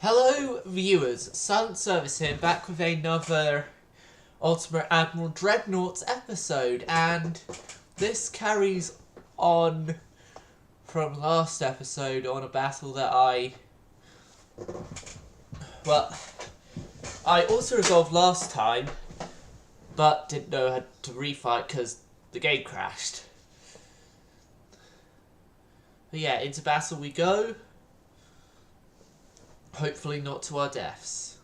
Hello viewers, Silent Service here, back with another Ultimate Admiral Dreadnoughts episode, and this carries on from last episode on a battle that I also resolved last time, but didn't know how to refight because the game crashed. But yeah, into battle we go. Hopefully not to our deaths.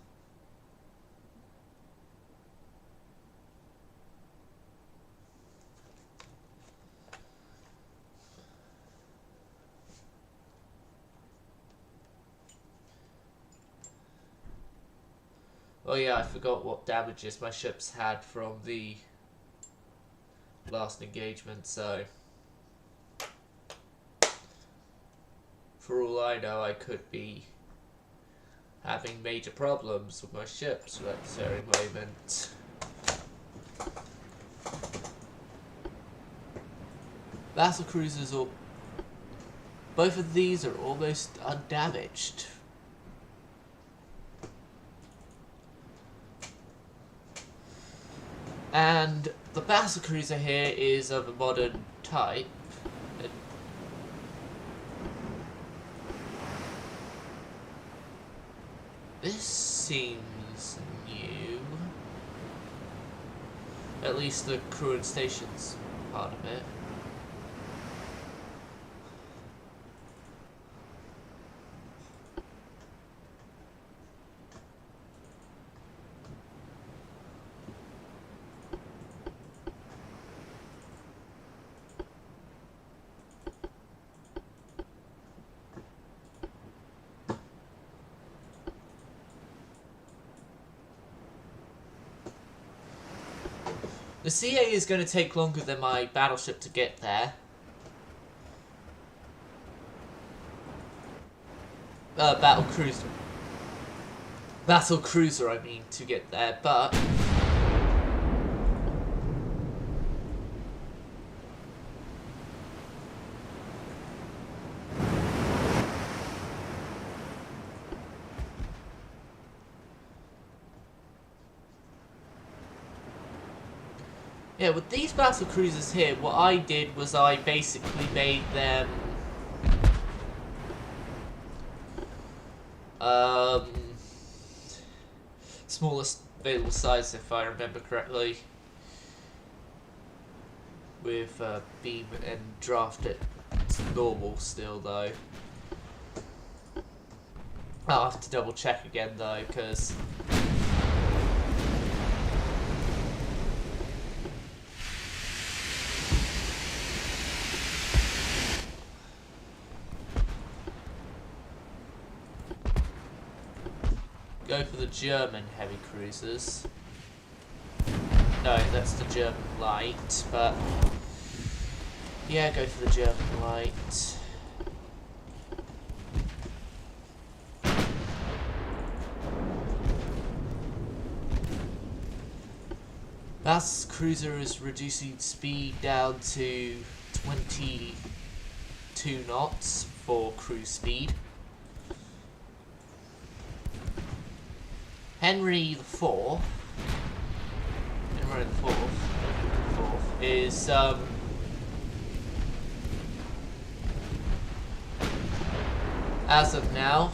Oh yeah, I forgot what damages my ships had from the last engagement, so for all I know I could be having major problems with my ships at this very moment. Battle cruisers are... both of these are almost undamaged. And the battle cruiser here is of a modern type. This seems new. At least the crew and stations part of it. The CA is going to take longer than my battleship to get there. Battle cruiser, I mean, to get there, but... yeah, with these battle cruisers here, what I did was I basically made them smallest available size, if I remember correctly, with beam and draft it to normal still though. I'll have to double check again though, because go for the German heavy cruisers. No, that's the German light, but yeah, go for the German light. Battle cruiser is reducing speed down to 22 knots for cruise speed. Henry IV is as of now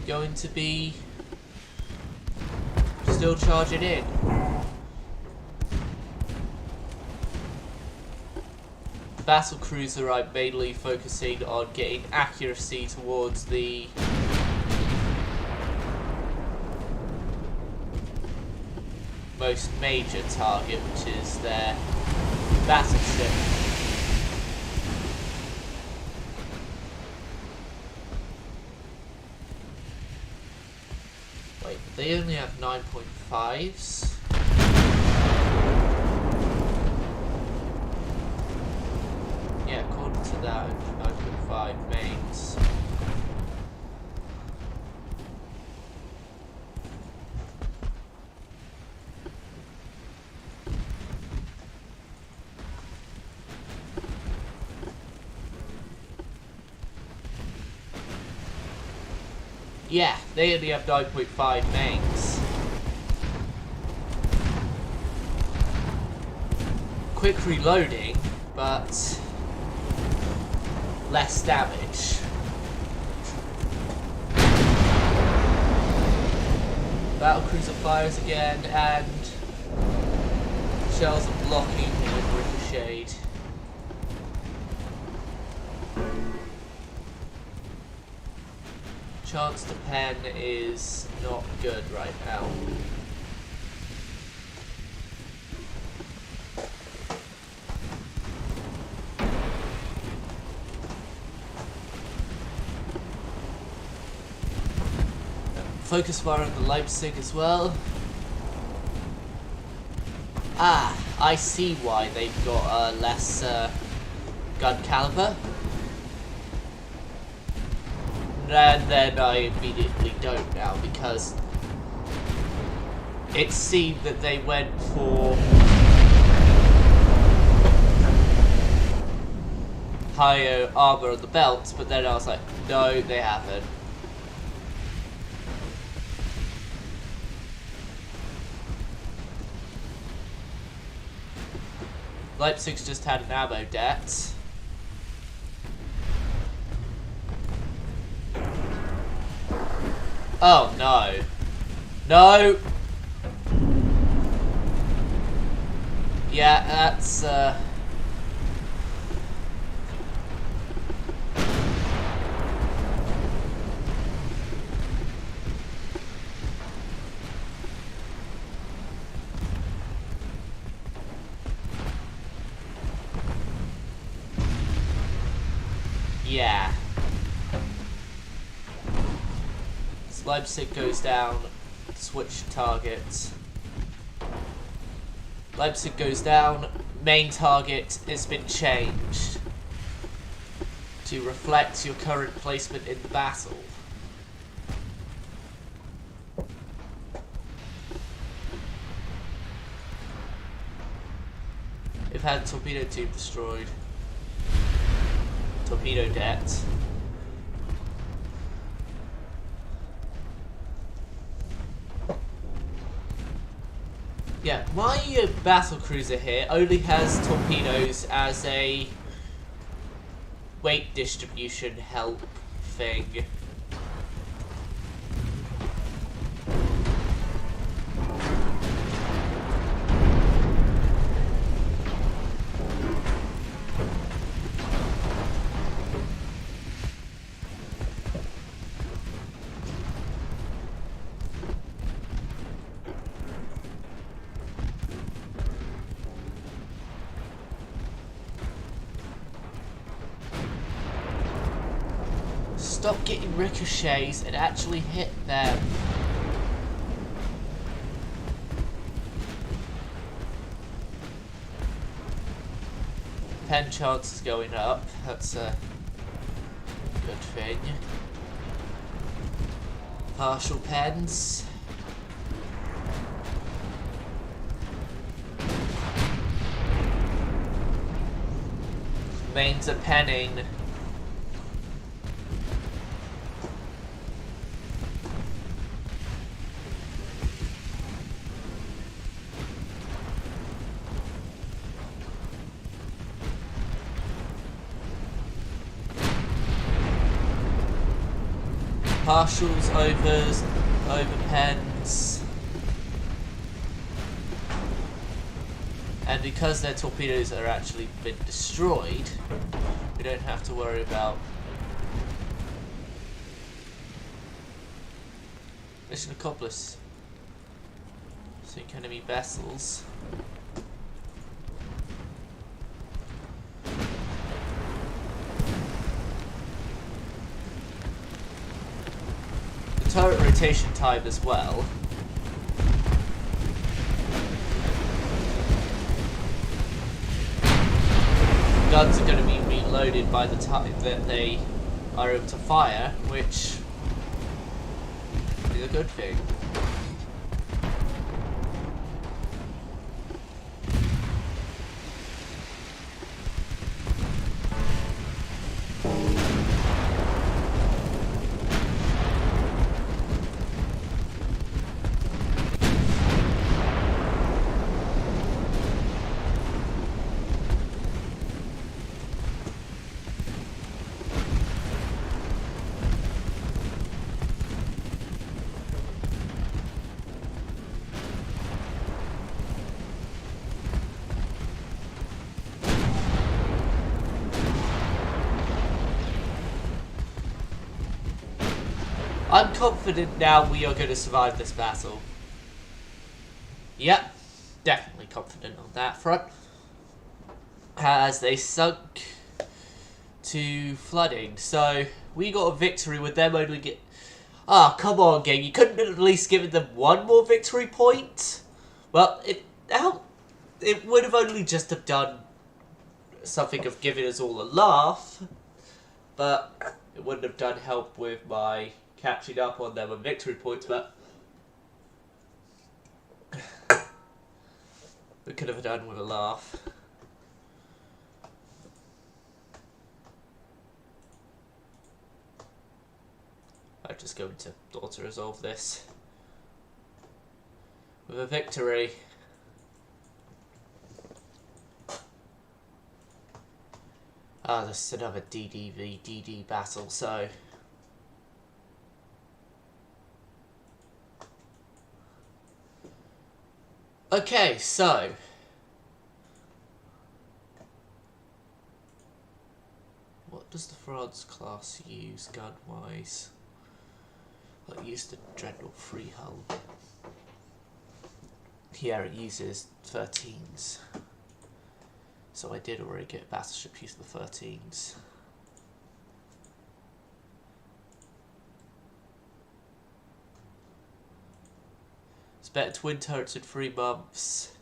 going to be still charging in. Battle cruiser, I'm mainly focusing on getting accuracy towards the most major target, which is their battleship. Wait, they only have 9.5s. Yeah, according to that, 9.5 mains. Yeah, they only have 9.5 mains. Quick reloading, but less damage. Battlecruiser fires again, and shells are blocking with ricocheted. Chance to pen is not good right now. Focus fire on the Leipzig as well. Ah, I see why they've got less gun caliber. And then I immediately don't now, because it seemed that they went for higher armor on the belts, but then I was like, no, they haven't. Leipzig's just had an ammo debt. Oh no. No! Yeah, that's yeah. Leipzig goes down, switch targets. Leipzig goes down, main target has been changed to reflect your current placement in the battle. They've had torpedo tube destroyed. Torpedo debt. Yeah, my battlecruiser here only has torpedoes as a weight distribution help thing. Stop getting ricochets and actually hit them. Pen chance is going up. That's a good thing. Partial pens. Mains are penning. Partials, overs, overpens. And because their torpedoes are actually been destroyed, we don't have to worry about mission accomplished. Sink enemy vessels. Turret rotation time as well. Guns are going to be reloaded by the time that they are able to fire, which is a good thing. I'm confident now we are going to survive this battle. Yep, definitely confident on that front. As they sunk to flooding. So, we got a victory with them only get... Ah, come on, game. You couldn't at least give them one more victory point? Well, it would have only just have done something of giving us all a laugh, but it wouldn't have done help with my catching up on them on victory points, but we could have done with a laugh. I'm just going to auto-resolve this with a victory. Ah, this is another DD v DD battle, so... Okay, so... What does the France class use gun-wise? Well, it used the Dreadnought free hull. Yeah, it uses 13s. So I did already get a battleship using the 13s. It's better twin turrets in 3 months.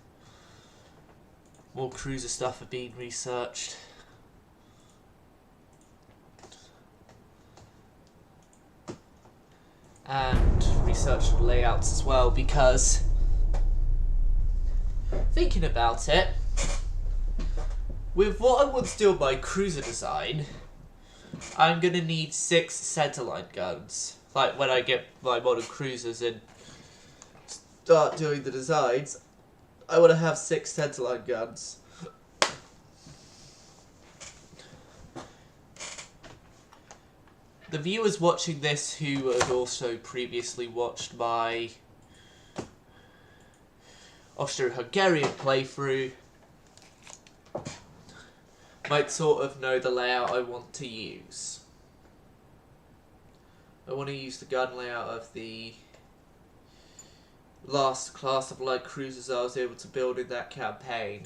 More cruiser stuff are being researched. And research layouts as well, because thinking about it, with what I want to do on my cruiser design, I'm going to need 6 centerline guns. Like when I get my modern cruisers and start doing the designs, I want to have 6 centerline guns. The viewers watching this who had also previously watched my Austro-Hungarian playthrough might sort of know the layout I want to use. I want to use the gun layout of the last class of light cruisers I was able to build in that campaign.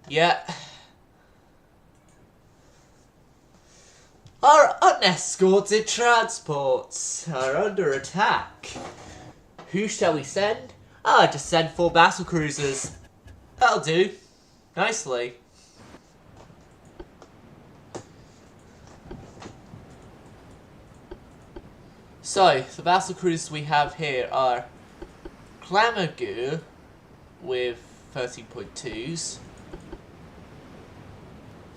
Yeah. Our unescorted transports are under attack. Who shall we send? Ah, just send 4 battle cruisers. That'll do. Nicely. So, the battle cruisers we have here are Clamagoo with 13.2s.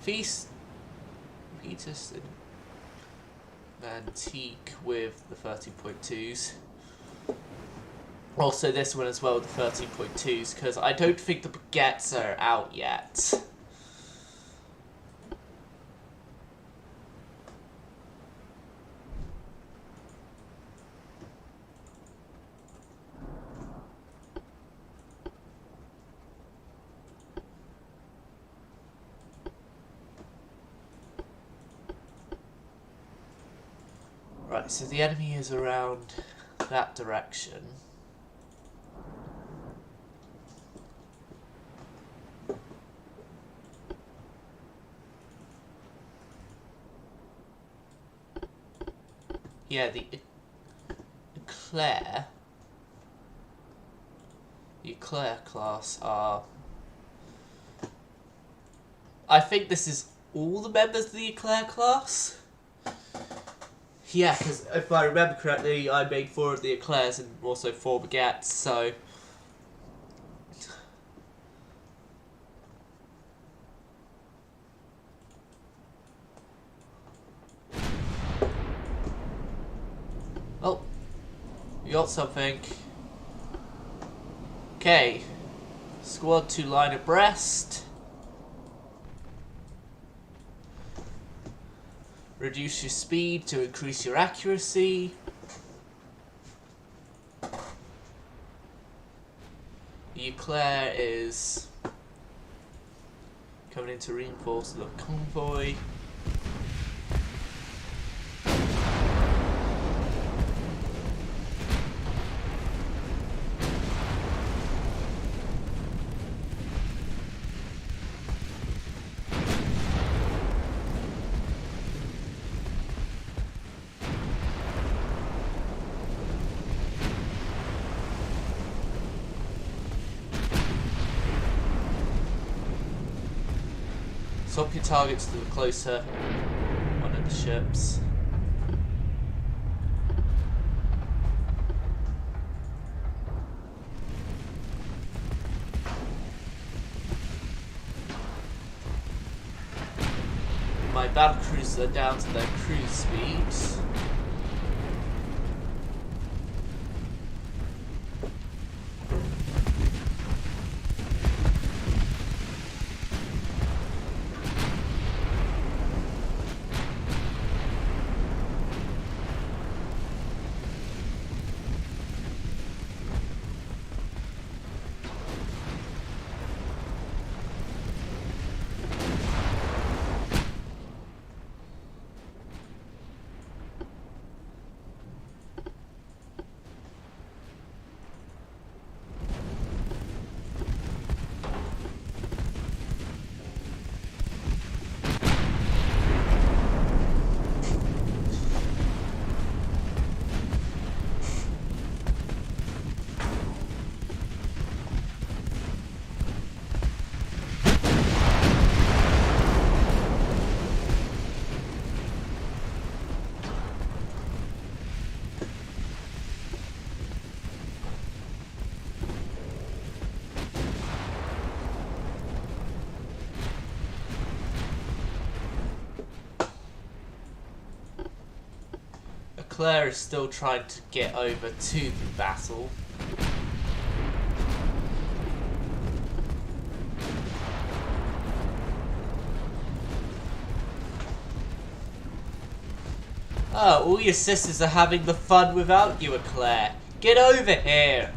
Feast, Peterson, Antique with the 13.2s. Also this one as well, the 13.2s, because I don't think the baguettes are out yet. Right, so the enemy is around that direction. Yeah, the Eclair class are... I think this is all the members of the Eclair class? Yeah, because if I remember correctly, I made 4 of the Eclairs and also 4 baguettes, so... Oh, you got something. Okay, squad 2 line abreast. Reduce your speed to increase your accuracy. Claire is coming in to reinforce the convoy. Swap your targets to the closer one of the ships. My battle cruisers are down to their cruise speeds. Claire is still trying to get over to the battle. Oh, all your sisters are having the fun without you, Claire. Get over here!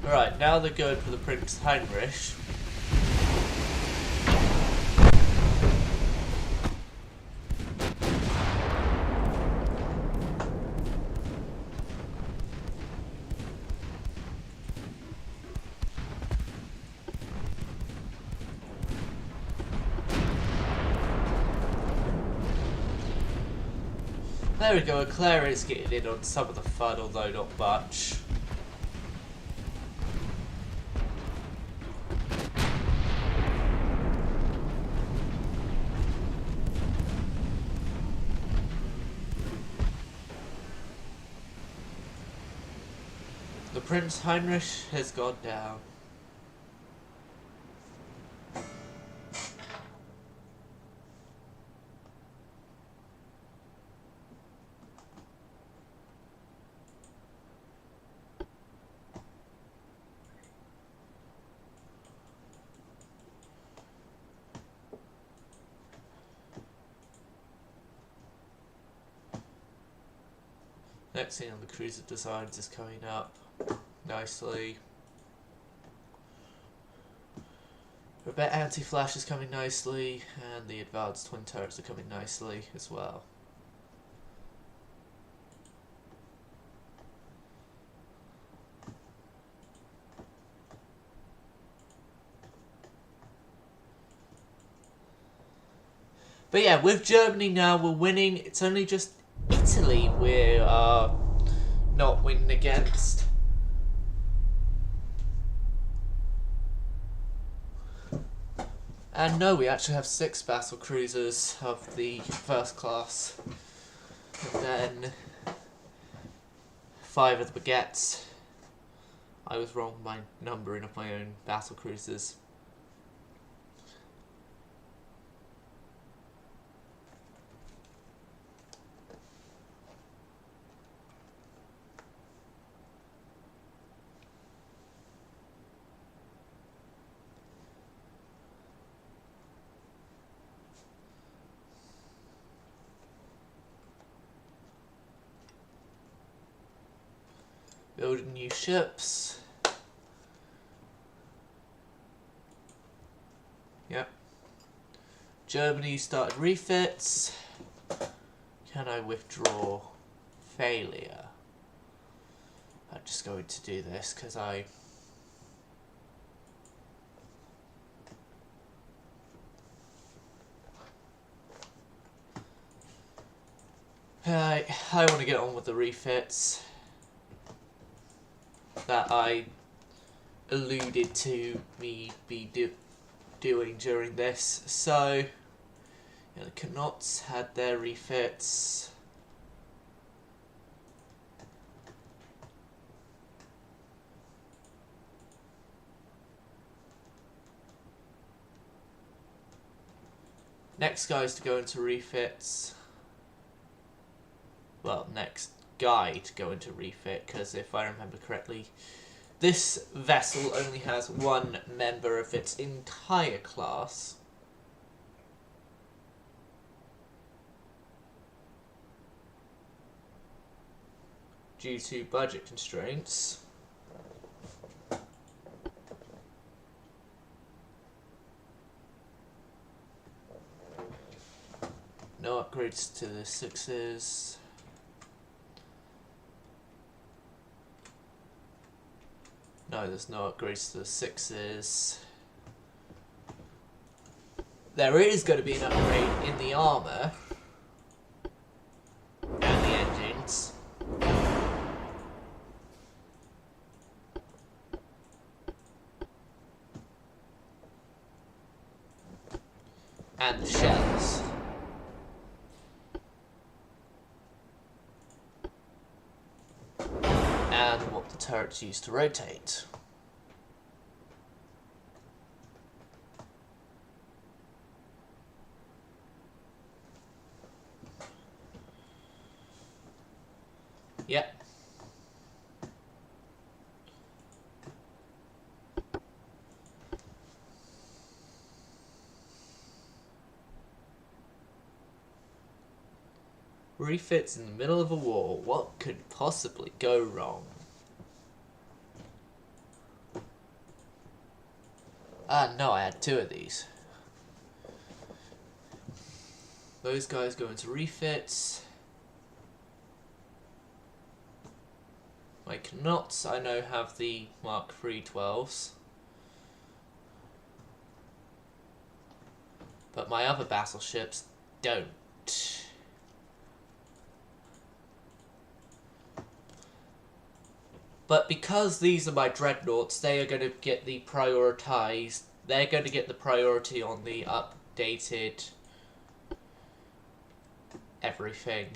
Right, now they're going for the Prince Heinrich. There we go, Claire is getting in on some of the fun, although not much. The Prince Heinrich has gone down. Next thing on the cruiser designs is coming up nicely. Rebet anti-flash is coming nicely, and the advanced twin turrets are coming nicely as well. But yeah, with Germany now, we're winning. It's only just Italy we're not winning against. And no, we actually have 6 battle cruisers of the first class. And then 5 of the Baguettes. I was wrong with my numbering of my own battle cruisers. Building new ships. Yep. Germany started refits. Can I withdraw? Failure. I'm just going to do this because I want to get on with the refits that I alluded to me doing during this. So, yeah, the Knots had their refits. Next guys to go into refits. Well, next guy to go into refit, because if I remember correctly, this vessel only has one member of its entire class. Due to budget constraints. No upgrades to the 6s. No, there's no upgrades to the 6s. There is going to be an upgrade in the armour and the engines. And the shells. And what the turrets use to rotate. Yep. Refits in the middle of a war. What could possibly go wrong? No, I had two of these. Those guys go into refits. My Knots, I know, have the Mark III 12s. But my other battleships don't. But because these are my Dreadnoughts, they are going to get the prioritized. They're going to get the priority on the updated everything.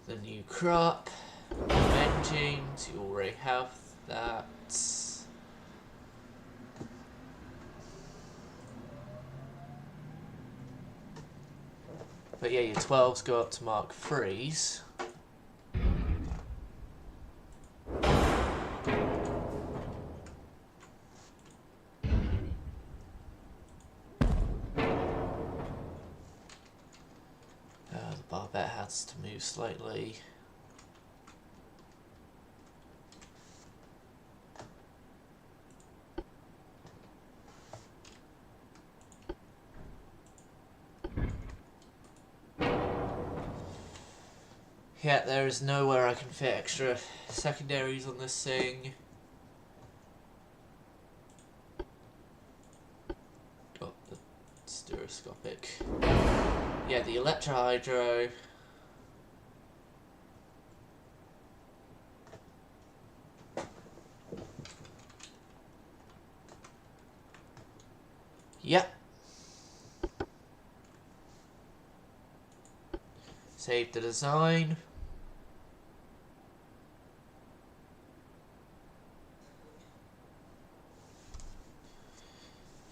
The new crop, new engines, you already have that. But yeah, your 12s go up to Mark IIIs. The Barbette has to move slightly. Yeah, there is nowhere I can fit extra secondaries on this thing. Oh, the stereoscopic. Yeah, the electrohydro. Yep. Save the design.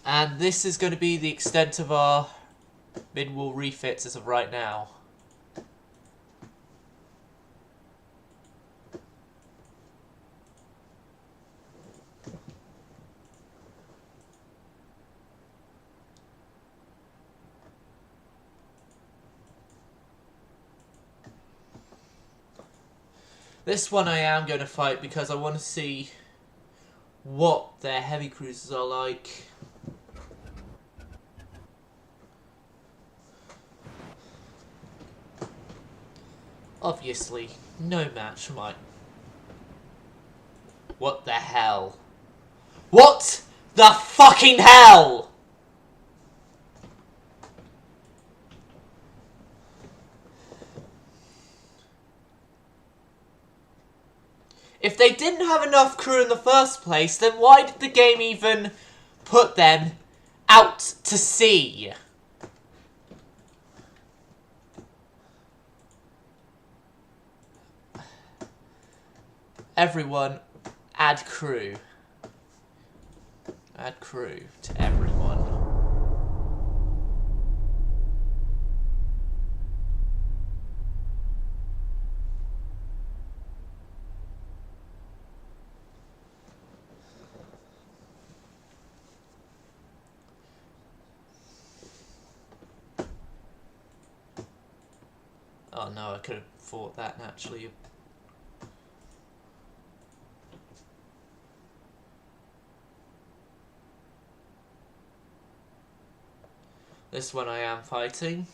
And this is going to be the extent of our mid-wall refits as of right now. This one I am going to fight because I want to see what their heavy cruisers are like. Obviously, no match for mine. What the hell? What the fucking hell? If they didn't have enough crew in the first place, then why did the game even put them out to sea? Everyone, add crew. Add crew to everyone. Oh no, I could have fought that naturally. This one I am fighting.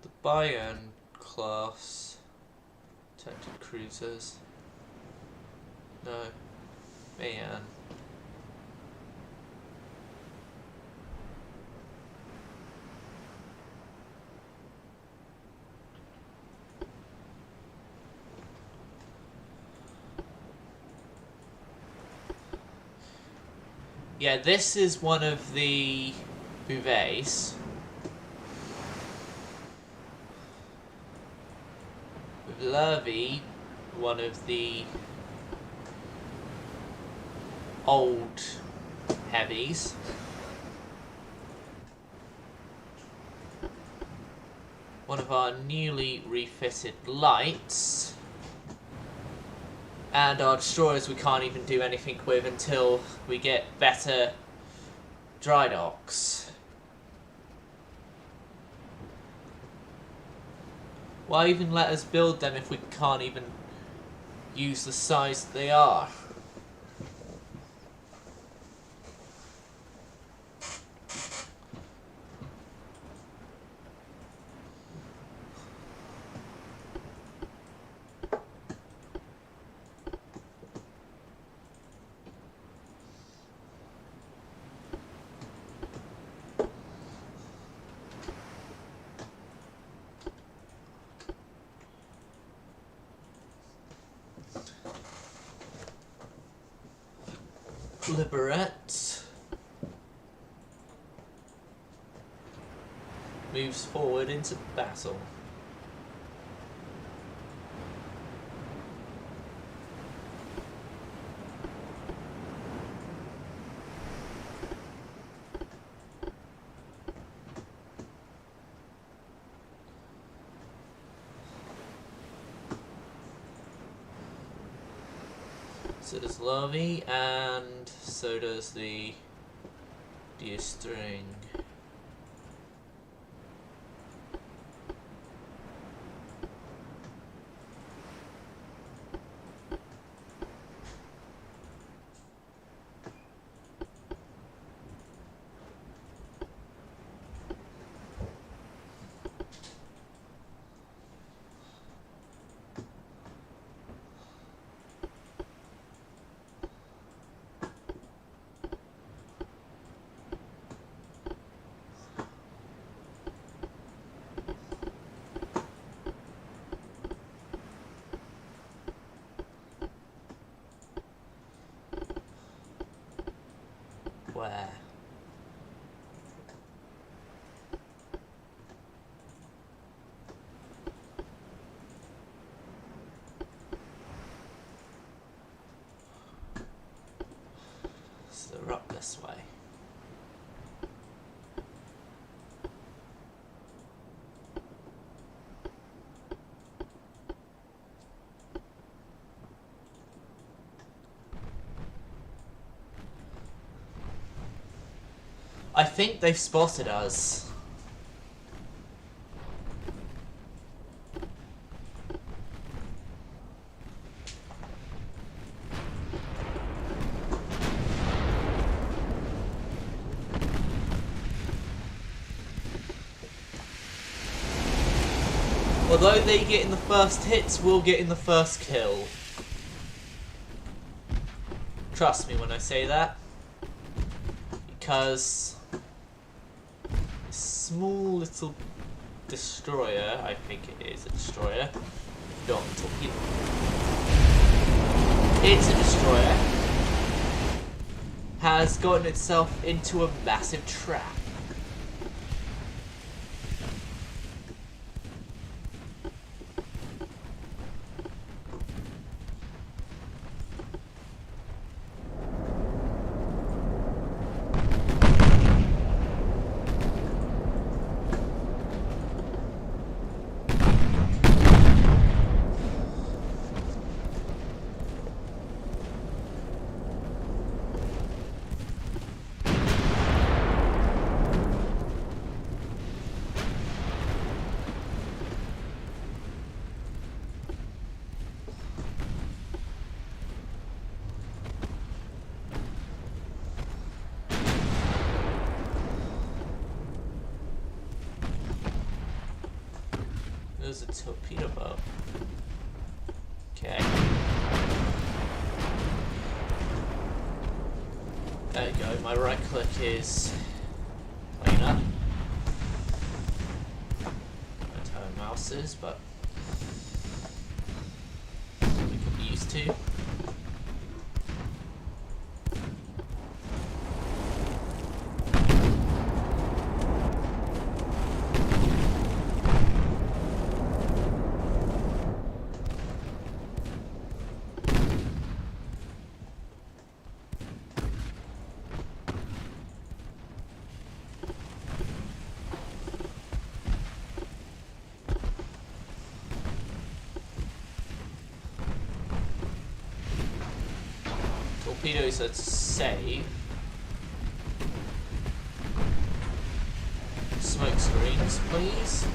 The Bayern class protected cruisers. No, man. Yeah, this is one of the buvets. With Lurvy, one of the old heavies. One of our newly refitted lights. And our destroyers we can't even do anything with until we get better dry docks. Why even let us build them if we can't even use the size that they are? Liberate moves forward into battle. So does Lovey, and so does the deer string. Where? So they're up this way. I think they've spotted us. Although they get in the first hits, we'll get in the first kill. Trust me when I say that. Because this small little destroyer, I think it is a destroyer, not a torpedo. It's a destroyer, has gotten itself into a massive trap. There's a torpedo boat. Okay. There you go, my right click is playing up. That's how a mouse is, but we can be used to. Torpedoes at save. Smoke screens, please.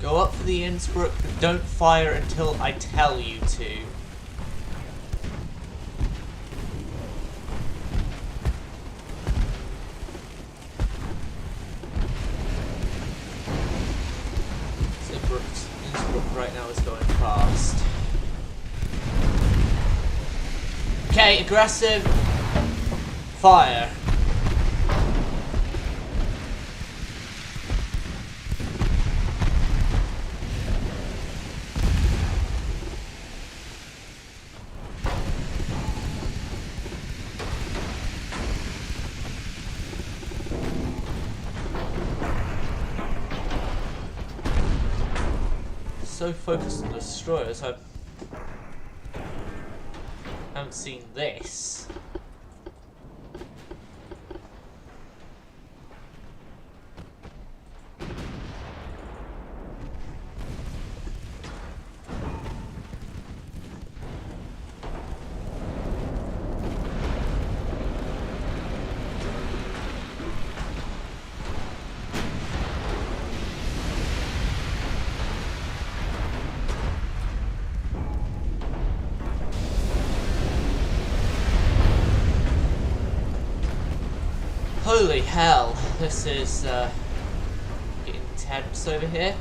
Go up for the Innsbruck, but don't fire until I tell you to. Innsbruck right now is going fast. Okay, aggressive. Fire. So focused on the destroyers, I haven't seen this. Holy hell, this is getting tense over here.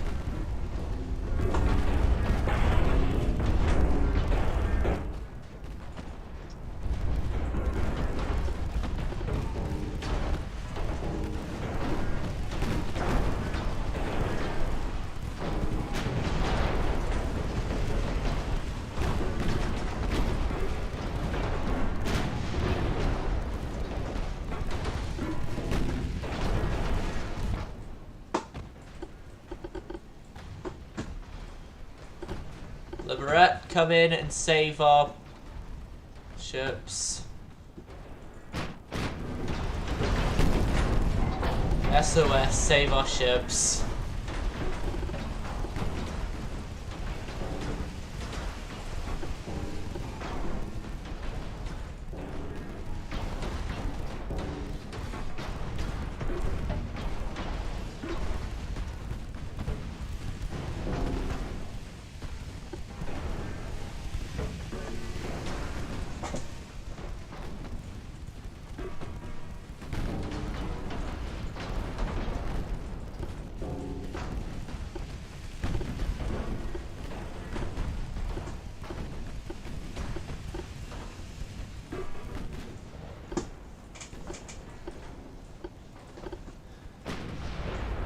Liberate, come in and save our ships. SOS, save our ships.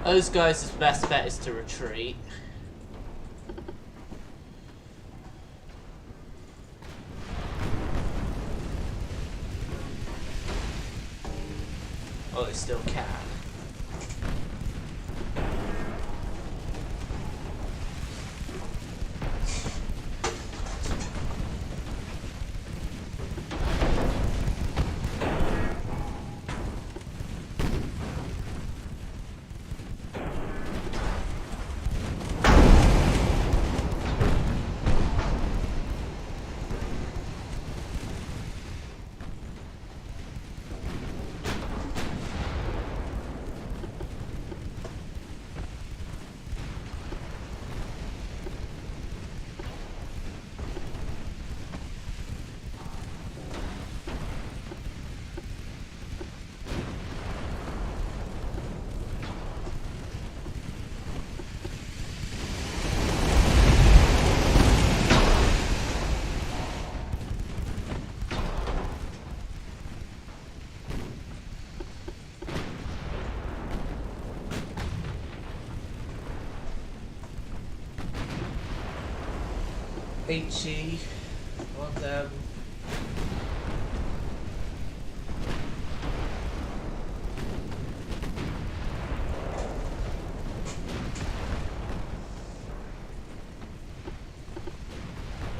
Those guys' best bet is to retreat. Oh, they still can. HE on them.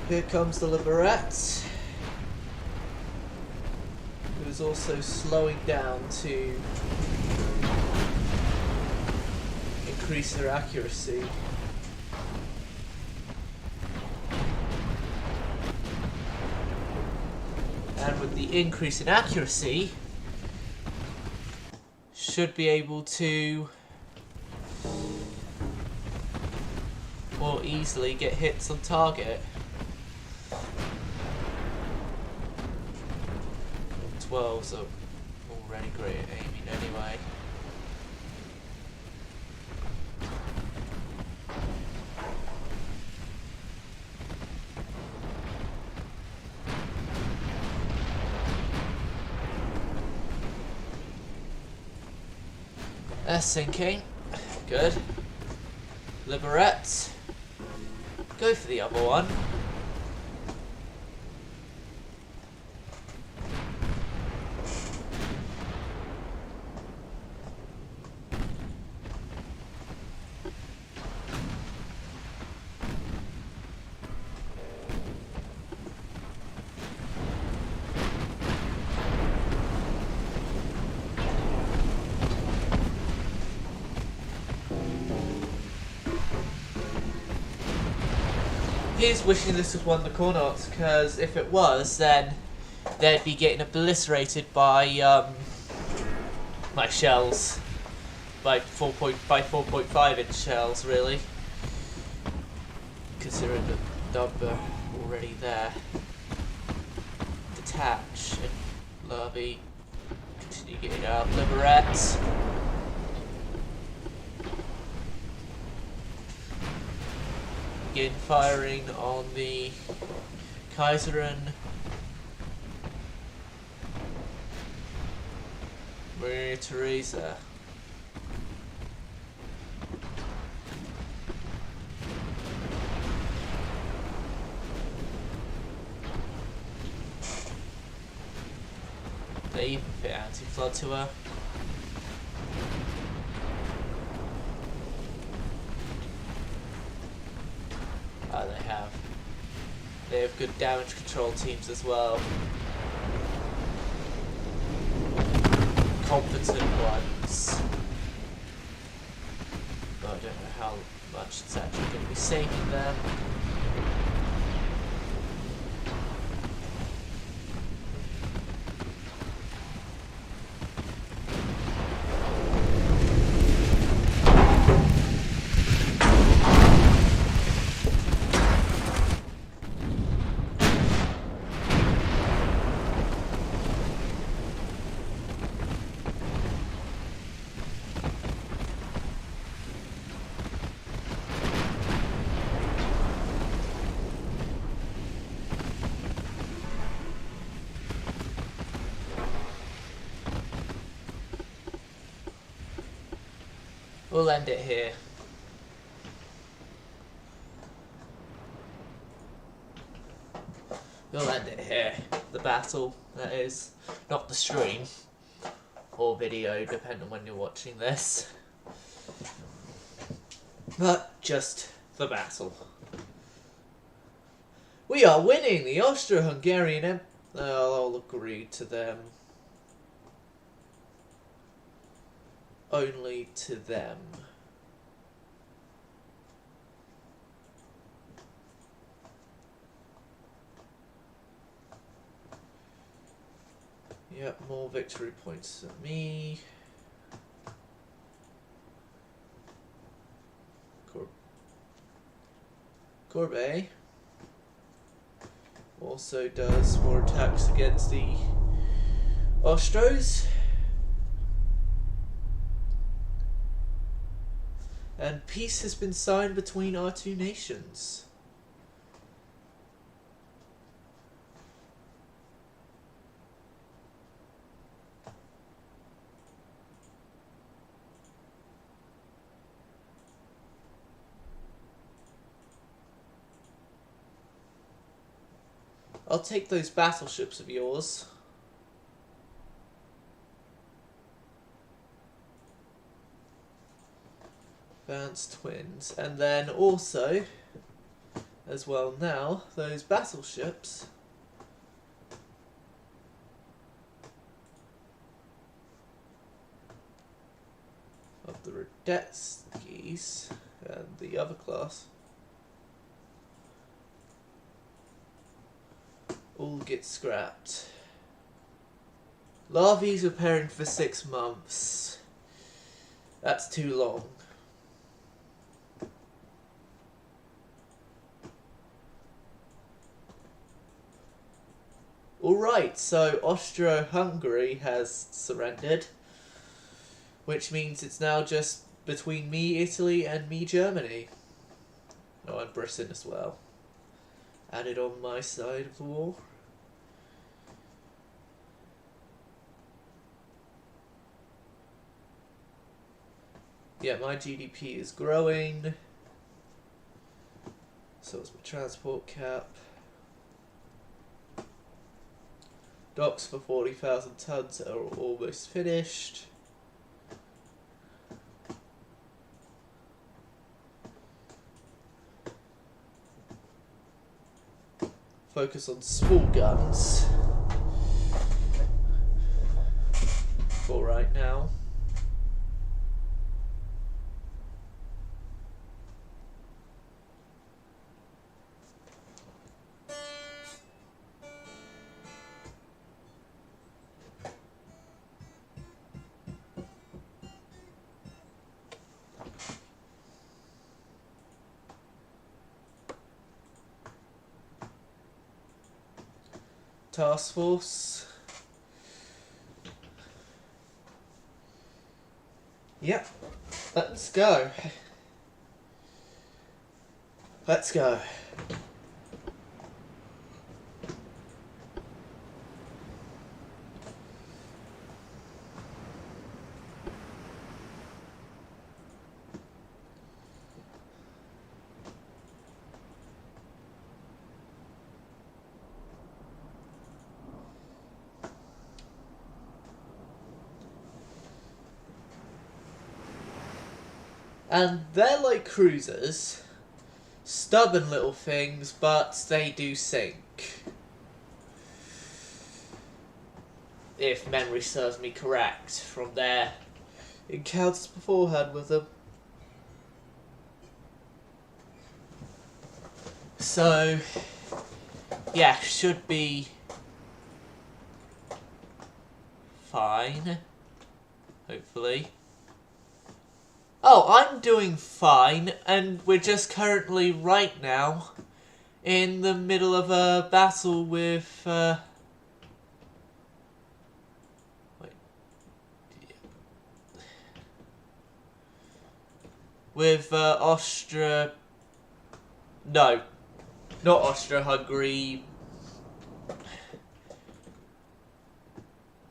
Here comes the Liberate, who's also slowing down to increase their accuracy. And with the increase in accuracy, should be able to more easily get hits on target. 12s are already great at aiming anyway. They're sinking. Good. Liberate. Go for the other one. He's wishing this was one of the Dreadnoughts, because if it was, then they'd be getting obliterated by shells, by 4.5 inch shells, really. Considering the number already there. Detach and Lurby continue getting out. Liberate. Begin firing on the Kaiserin. Maria Theresa. They even fit anti-flood to her. Oh, they have. they have good damage control teams as well. Competent ones. But I don't know how much it's actually going to be saving them. We'll end it here. We'll end it here. The battle, that is. Not the stream. Or video, depending on when you're watching this. But just the battle. We are winning the Austro-Hungarian Empire. I'll agree to them. Only to them. Yep, more victory points than me. Corbe also does more attacks against the Austros. And peace has been signed between our two nations. I'll take those battleships of yours. Advanced twins. And then also, as well now, those battleships of the Radetzkis and the other class all get scrapped. Larvae's repairing for 6 months. That's too long. Alright, so Austro-Hungary has surrendered, which means it's now just between me, Italy, and me, Germany. Oh, and Britain as well. Added on my side of the war. Yeah, my GDP is growing. So is my transport cap. Docks for 40,000 tons are almost finished. Focus on small guns for right now. Task force. Yep. Let's go. Let's go. And they're like cruisers, stubborn little things, but they do sink. If memory serves me correct from their encounters beforehand with them. So, yeah, should be fine, hopefully. Oh, I'm doing fine, and we're just currently right now in the middle of a battle with Austria. No, not Austria-Hungary.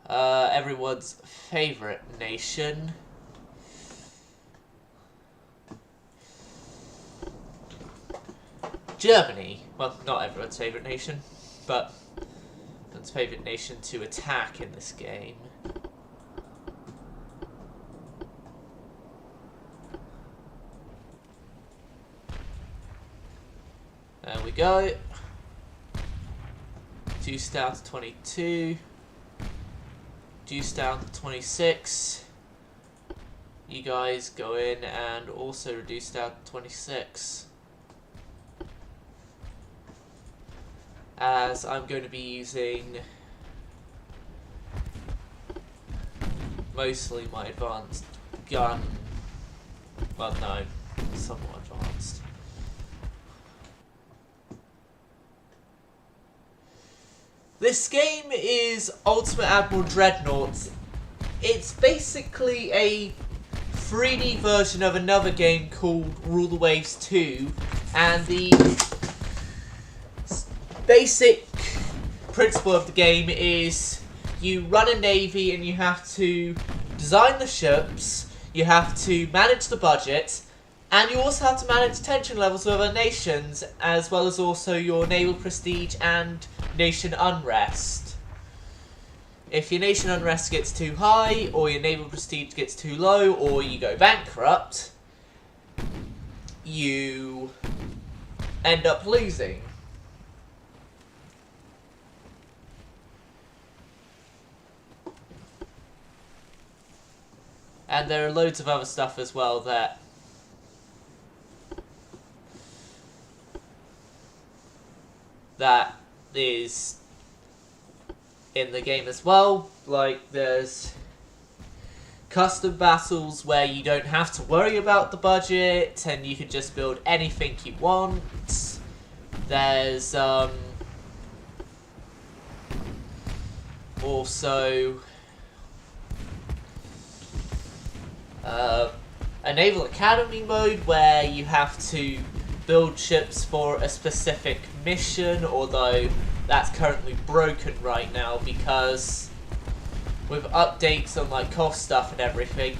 Everyone's favourite nation. Germany. Well, not everyone's favourite nation, but everyone's favourite nation to attack in this game. There we go. Juice down to 22. Juice down to 26. You guys go in and also reduce down to 26. As I'm going to be using mostly my advanced gun. Well, no, somewhat advanced. This game is Ultimate Admiral Dreadnoughts. It's basically a 3D version of another game called Rule the Waves 2, and the basic principle of the game is you run a navy and you have to design the ships, you have to manage the budget, and you also have to manage tension levels with other nations, as well as also your naval prestige and nation unrest. If your nation unrest gets too high, or your naval prestige gets too low, or you go bankrupt, you end up losing. And there are loads of other stuff as well that is in the game as well. Like, there's custom battles where you don't have to worry about the budget and you can just build anything you want. There's also a Naval Academy mode where you have to build ships for a specific mission, although that's currently broken right now because with updates on like cost stuff and everything,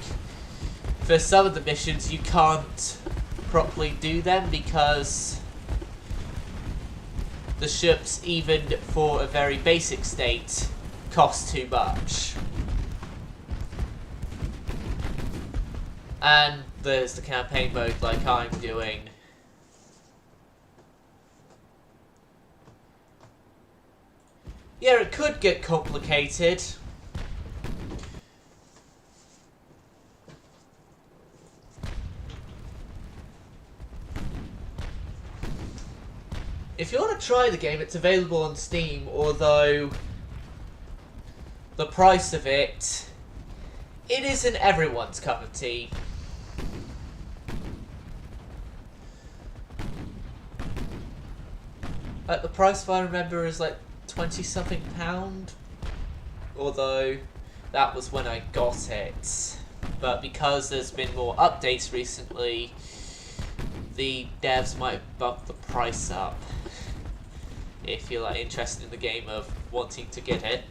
for some of the missions you can't properly do them because the ships, even for a very basic state, cost too much. And there's the campaign mode like I'm doing. Yeah, it could get complicated. If you want to try the game, it's available on Steam, although the price of it isn't everyone's cup of tea. Like, the price, if I remember, is like £20-something, although that was when I got it. But because there's been more updates recently, the devs might have bumped the price up if you're like interested in the game of wanting to get it.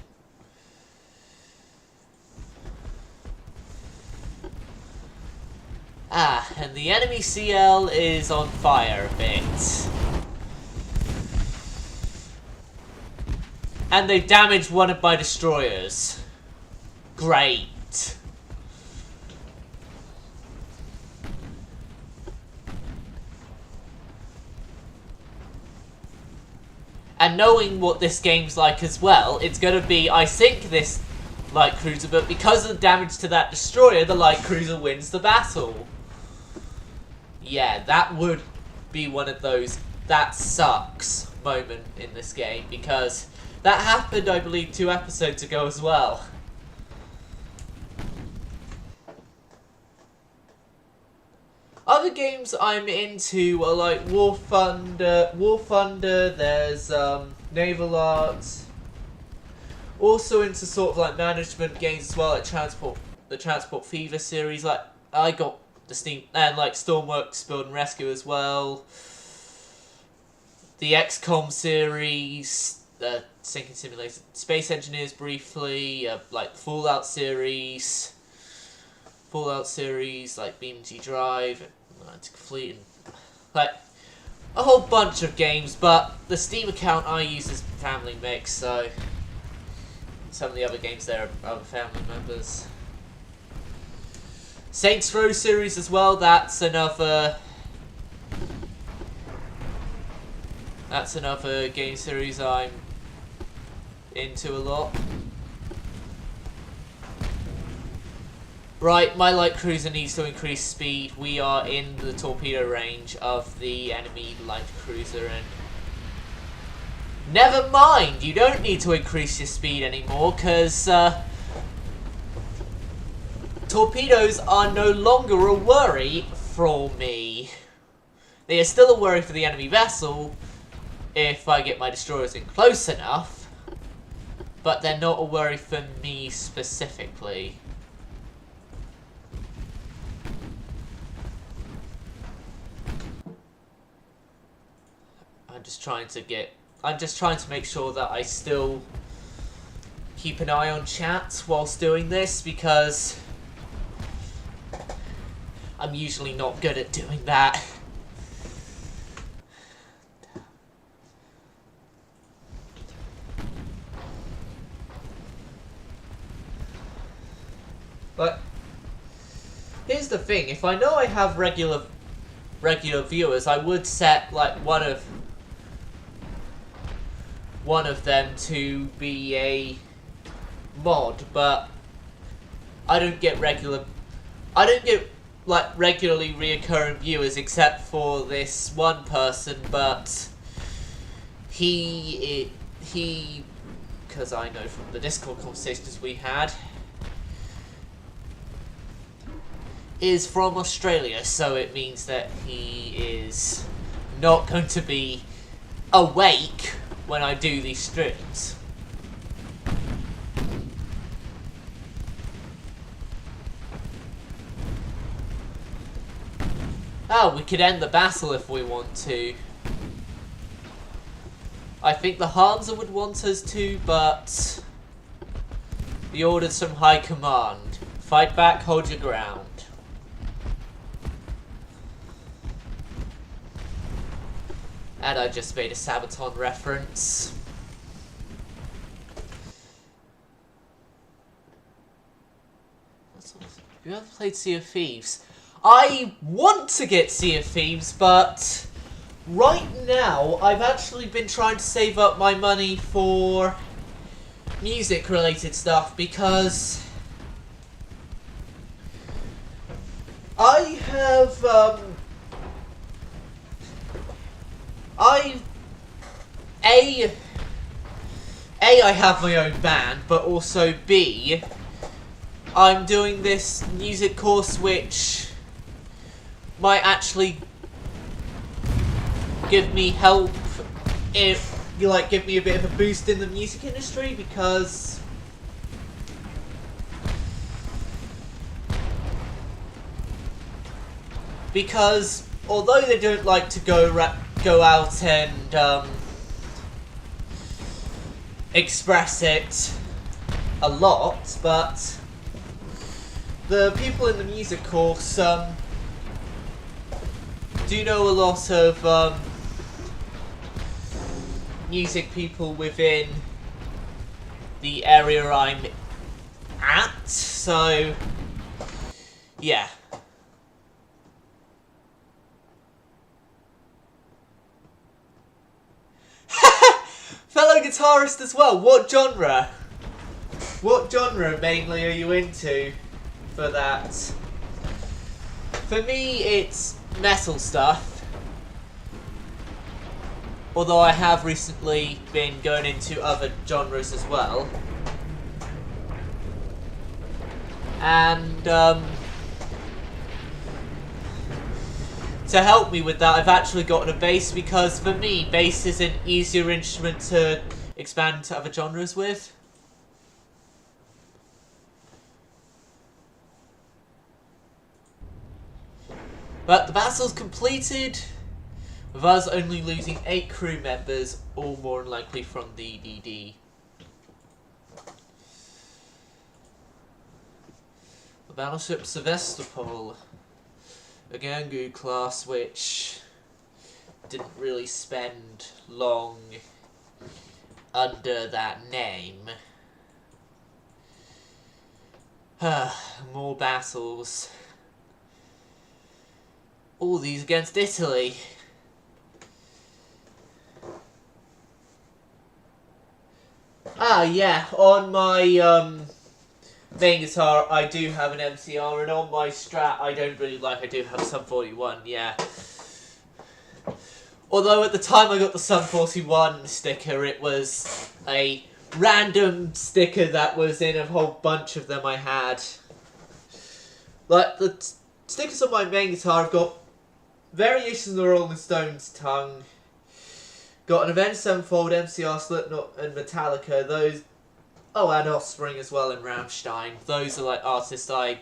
Ah, and the enemy CL is on fire a bit. And they've damaged one of my destroyers. Great. And knowing what this game's like as well, it's going to be, I think, this light cruiser, but because of the damage to that destroyer, the light cruiser wins the battle. Yeah, that would be one of those that sucks moment in this game, because that happened, I believe, 2 episodes ago as well. Other games I'm into are like War Thunder, there's Naval Arts. Also into sort of like management games as well, like the Transport Fever series. Like I got the Steam, and like Stormworks Build and Rescue as well. The XCOM series, the Sinking Simulator, Space Engineers briefly, like the Fallout series, like BeamNG Drive, Atlantic Fleet, and like a whole bunch of games. But the Steam account I use is Family Mix, so some of the other games there are other family members. Saints Row series as well. That's another game series I'm into a lot. Right, my light cruiser needs to increase speed. We are in the torpedo range of the enemy light cruiser, and never mind, you don't need to increase your speed anymore, because torpedoes are no longer a worry for me. They are still a worry for the enemy vessel if I get my destroyers in close enough, but they're not a worry for me specifically. I'm just trying to make sure that I still keep an eye on chat whilst doing this, because I'm usually not good at doing that. But here's the thing, if I know I have regular viewers, I would set like one of them to be a mod, but I don't get like regularly reoccurring viewers except for this one person, but he because I know from the Discord conversations we had, is from Australia, so it means that he is not going to be awake when I do these streams. Oh, we could end the battle if we want to. I think the Hansa would want us to, but the orders from High Command. Fight back, hold your ground. And I just made a Sabaton reference. Have you ever played Sea of Thieves? I want to get Sea of Thieves, but right now I've actually been trying to save up my money for music related stuff, because I have I have my own band, but also B, I'm doing this music course which might actually give me help, if you like, give me a bit of a boost in the music industry, because although they don't like to go out and express it a lot, but the people in the music course do know a lot of music people within the area I'm at, so yeah. guitarist as well. What genre? What genre mainly are you into for that? For me, it's metal stuff. Although I have recently been going into other genres as well. And to help me with that, I've actually gotten a bass, because for me, bass is an easier instrument to expand to other genres with. But the battle's completed, with us only losing 8 crew members, all more than likely from the DD. The battleship Sevastopol, a Gangu class which didn't really spend long under that name. More battles. All these against Italy. Ah, yeah, on my main guitar I do have an MCR, and on my Strat I don't really like, I do have Sum 41, yeah. Although at the time I got the Sum 41 sticker, it was a random sticker that was in a whole bunch of them I had. Like, the stickers on my main guitar have got variations of the Rolling Stones tongue, got an Avenged Sevenfold, MCR, Slipknot and Metallica, those, oh, and Offspring as well, and Rammstein. Those are like artists I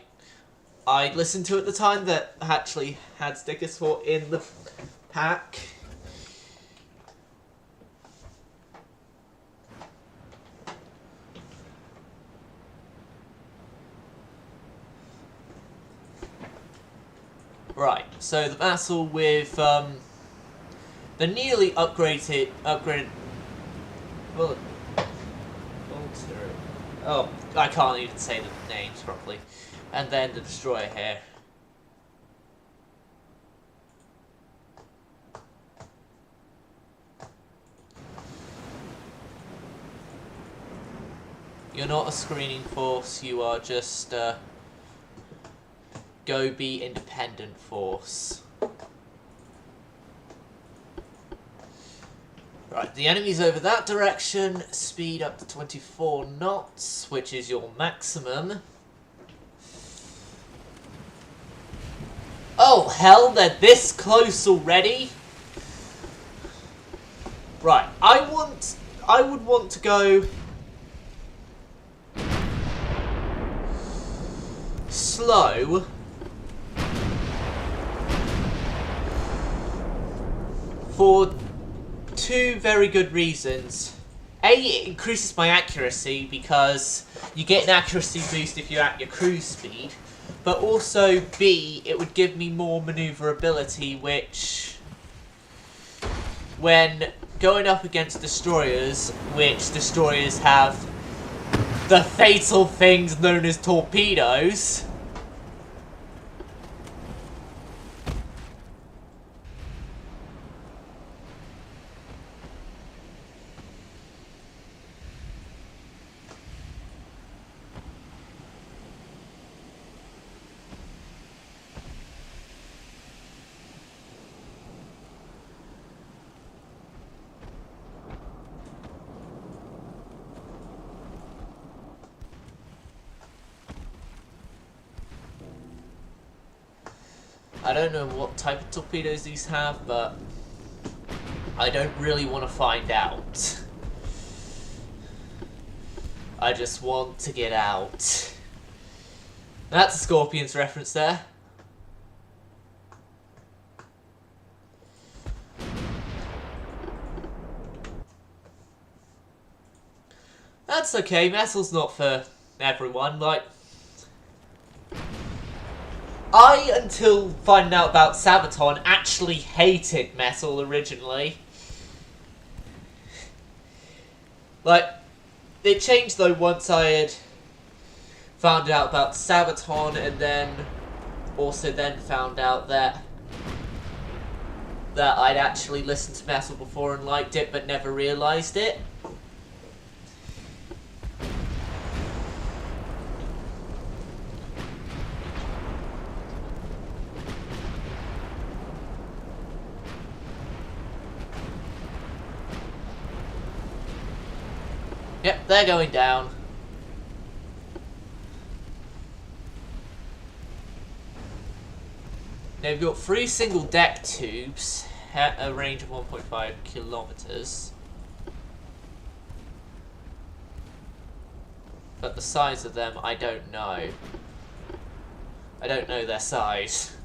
listened to at the time that actually had stickers for in the pack. Right, so the battle with the nearly upgraded well, oh, I can't even say the names properly, and then the destroyer here. You're not a screening force, you are just go be independent force. Right, the enemy's over that direction. Speed up to 24 knots, which is your maximum. Oh hell, they're this close already? Right, I would want to go slow. For 2 very good reasons. A, it increases my accuracy because you get an accuracy boost if you're at your cruise speed. But also, B, it would give me more maneuverability, which, when going up against destroyers, which destroyers have the fatal things known as torpedoes, I don't know what type of torpedoes these have, but I don't really want to find out. I just want to get out. That's a Scorpions reference there. That's okay, metal's not for everyone, like, I, until finding out about Sabaton, actually hated metal originally. Like, it changed though once I had found out about Sabaton, and then also then found out that I'd actually listened to metal before and liked it but never realised it. Yep, they're going down. They've got 3 single deck tubes at a range of 1.5 kilometers. But the size of them, I don't know. I don't know their size.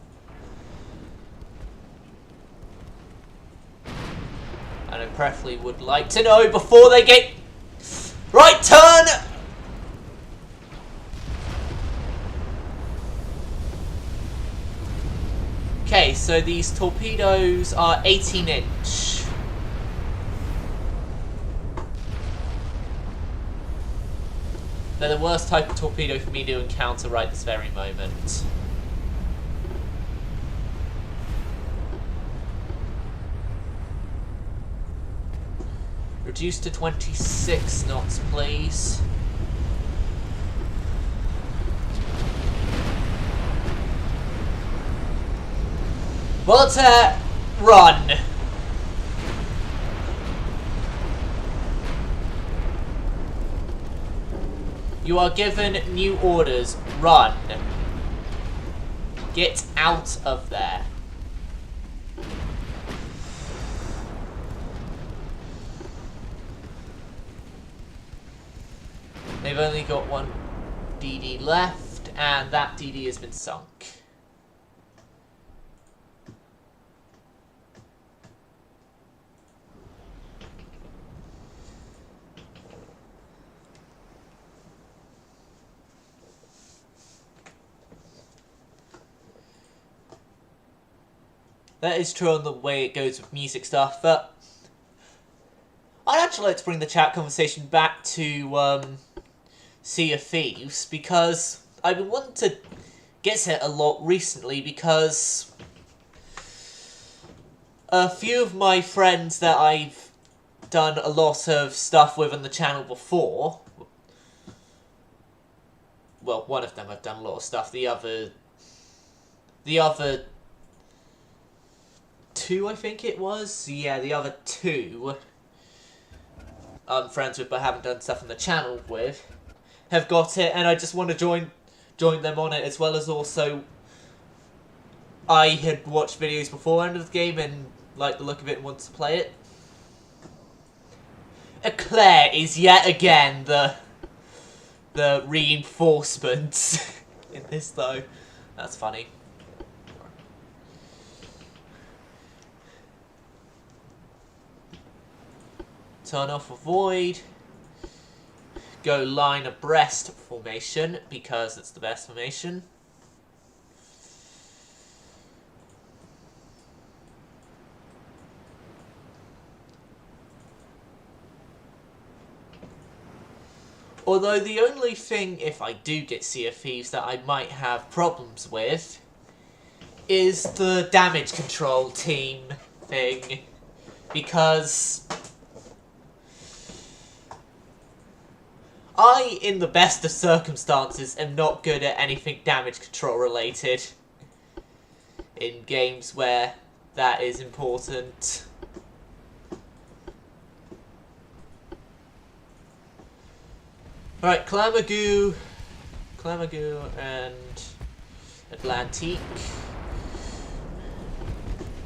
And I preferably would like to know before they get... Right turn! Okay, so these torpedoes are 18-inch. They're the worst type of torpedo for me to encounter right this very moment. Reduce to 26 knots, please. Water, run! You are given new orders. Run. Get out of there. They've only got 1 DD left, and that DD has been sunk. That is true on the way it goes with music stuff, but I'd actually like to bring the chat conversation back to Sea of Thieves, because I've been wanting to get it a lot recently, because a few of my friends that I've done a lot of stuff with on the channel before, well, one of them I've done a lot of stuff, the other 2, I think it was. Yeah, the other 2 I'm friends with but haven't done stuff on the channel with have got it, and I just want to join them on it, as well as also I had watched videos beforehand of the game and liked the look of it and wanted to play it. Eclair is yet again the reinforcement in this, though. That's funny. Turn off avoid. Go line abreast formation, because it's the best formation. Although the only thing, if I do get Sea of Thieves, that I might have problems with is the damage control team thing, because I, in the best of circumstances, am not good at anything damage control related in games where that is important. Right, Clamagoo and Atlantique.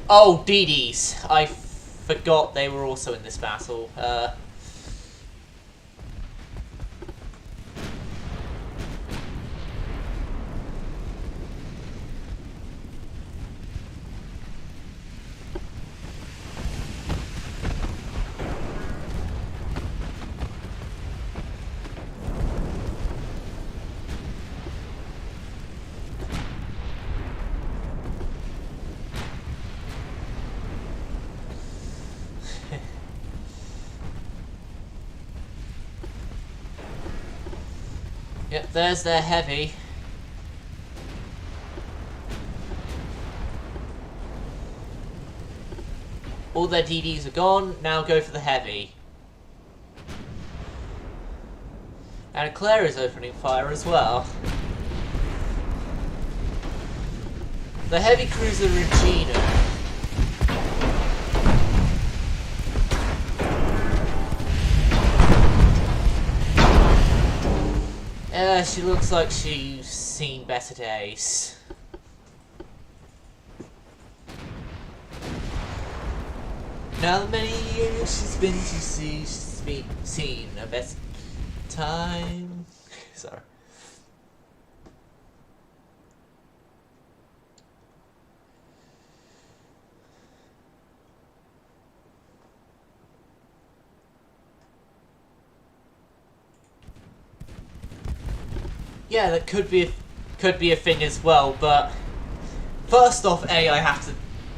Oh, DDs. I forgot they were also in this battle. Yep, there's their heavy. All their DDs are gone, now go for the heavy. And Claire is opening fire as well. The heavy cruiser Regina. She looks like she's seen better days. Now many years she's been to see, she's seen a better time. Sorry. Yeah, that could be a thing as well, but first off, A, I have to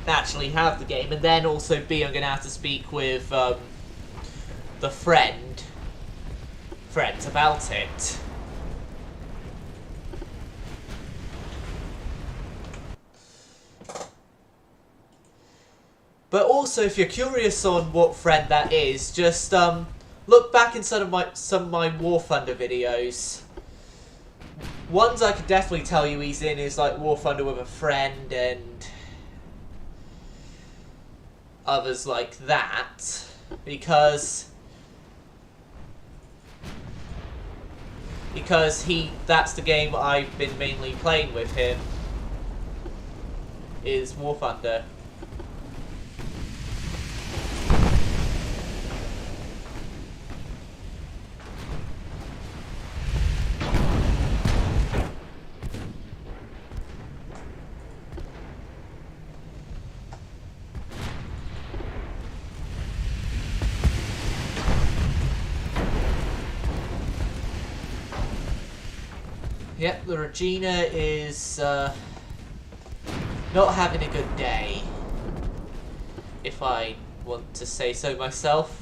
actually have the game, and then also B, I'm gonna have to speak with the friends about it. But also, if you're curious on what friend that is, just look back in some of my War Thunder videos. Ones I could definitely tell you he's in is like War Thunder with a friend and others like that, because that's the game I've been mainly playing with him, is War Thunder. Yep, the Regina is not having a good day, if I want to say so myself.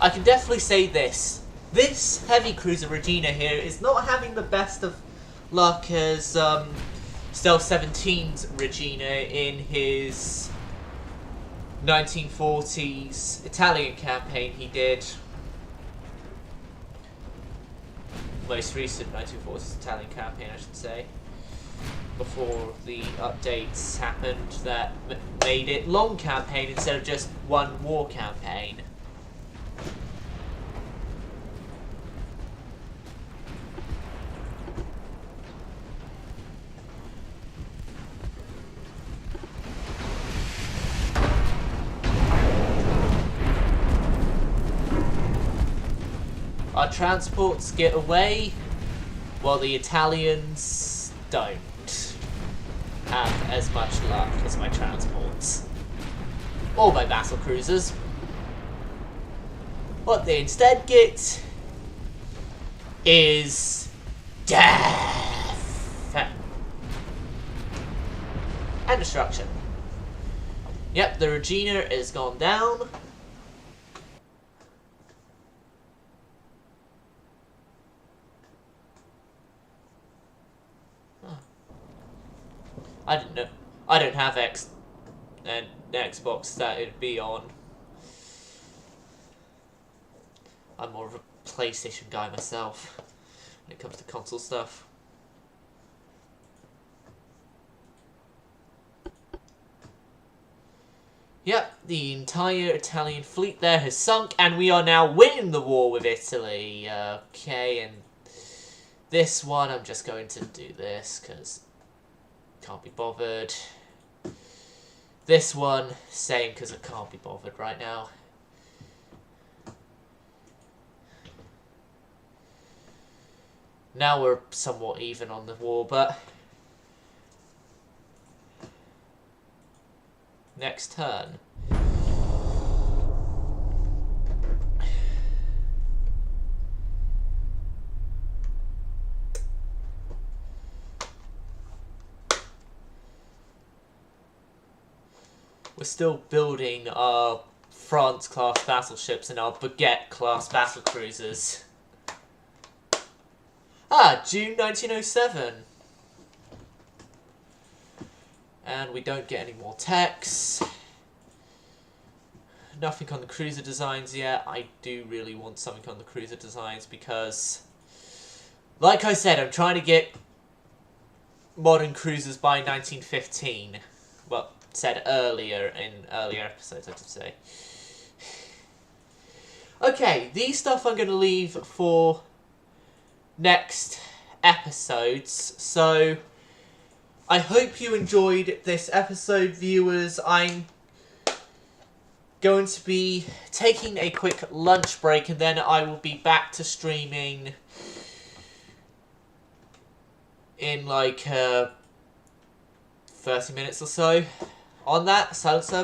I can definitely say this. This heavy cruiser Regina here is not having the best of luck as Stealth 17's Regina in his 1940s Italian campaign he did. Most recent 1940s Italian campaign, I should say. Before the updates happened that made it long campaign instead of just one war campaign. Our transports get away, while the Italians don't have as much luck as my transports. Or my battle cruisers. What they instead get is death and destruction. Yep, the Regina is gone down. I didn't know. I don't have an Xbox that it'd be on. I'm more of a PlayStation guy myself when it comes to console stuff. Yep, the entire Italian fleet there has sunk, and we are now winning the war with Italy. Okay, and this one I'm just going to do this because can't be bothered. This one, same, because I can't be bothered right now. Now we're somewhat even on the war, but next turn. We're still building our France-class battleships and our Baguette-class battlecruisers. Ah, June 1907. And we don't get any more techs. nothing on the cruiser designs yet. I do really want something on the cruiser designs because, like I said, I'm trying to get modern cruisers by 1915. Well, said earlier in earlier episodes, I should say. Okay, these stuff I'm going to leave for next episodes. So, I hope you enjoyed this episode, viewers. I'm going to be taking a quick lunch break, and then I will be back to streaming in like 30 minutes or so on that silent server.